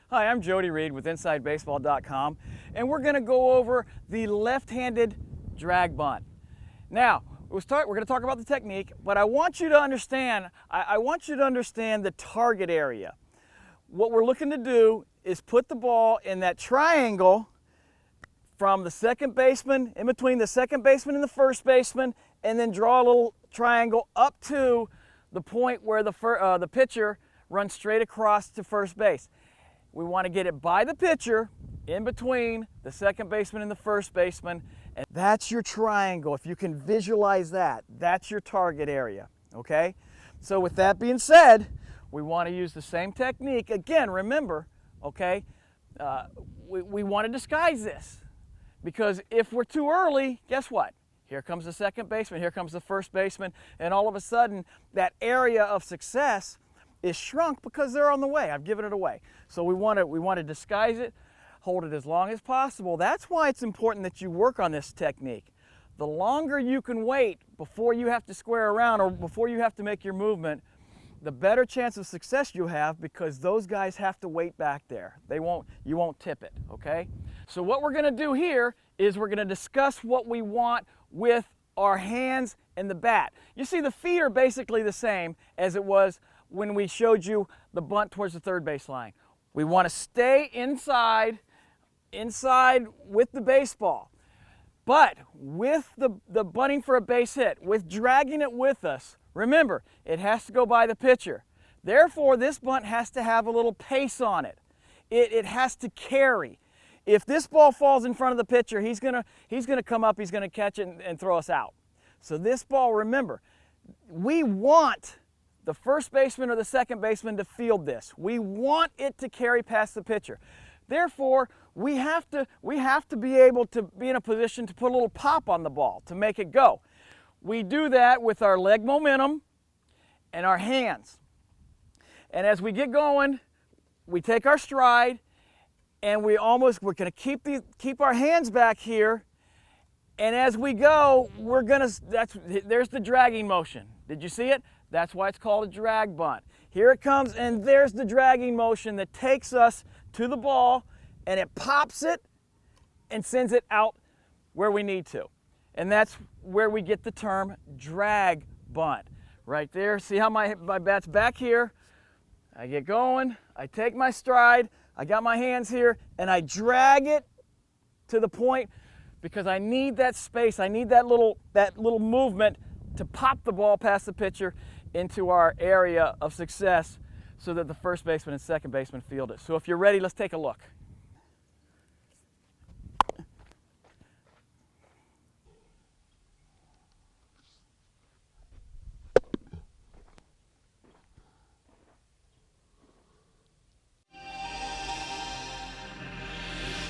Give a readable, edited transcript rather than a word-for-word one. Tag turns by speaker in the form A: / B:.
A: Hi, I'm Jody Reed with InsideBaseball.com, and we're going to go over the left-handed drag bunt. Now, we're going to talk about the technique, but I want you to understand, I want you to understand the target area. What we're looking to do is put the ball in that triangle from the second baseman, in between the second baseman and the first baseman, and then draw a little triangle up to the point where the pitcher runs straight across to first base. We want to get it by the pitcher, in between the second baseman and the first baseman, and that's your triangle. If you can visualize that, that's your target area, okay? So with that being said, we want to use the same technique. Again, remember, okay, we want to disguise this, because if we're too early, guess what? Here comes the second baseman, here comes the first baseman, and all of a sudden, that area of success is shrunk because they're on the way. I've given it away. So we want to disguise it, hold it as long as possible. That's why it's important that you work on this technique. The longer you can wait before you have to square around or before you have to make your movement, the better chance of success you have, because those guys have to wait back there. You won't tip it, okay? So what we're going to do here is we're going to discuss what we want with our hands and the bat. You see, the feet are basically the same as it was when we showed you the bunt towards the third base line. We want to stay inside with the baseball. But with the bunting for a base hit, with dragging it with us, remember, it has to go by the pitcher. Therefore, this bunt has to have a little pace on it. It has to carry. If this ball falls in front of the pitcher, he's gonna come up, he's gonna catch it and throw us out. So this ball, remember, we want the first baseman or the second baseman to field this. We want it to carry past the pitcher. Therefore, we have to be able to be in a position to put a little pop on the ball to make it go. We do that with our leg momentum and our hands. And as we get going, we take our stride, and we're going to keep our hands back here. And as we go, there's the dragging motion. Did you see it? That's why it's called a drag bunt. Here it comes, and there's the dragging motion that takes us to the ball, and it pops it and sends it out where we need to. And that's where we get the term drag bunt. Right there, see how my bat's back here? I get going, I take my stride, I got my hands here, and I drag it to the point, because I need that space, I need that little movement to pop the ball past the pitcher into our area of success so that the first baseman and second baseman field it. So if you're ready, let's take a look.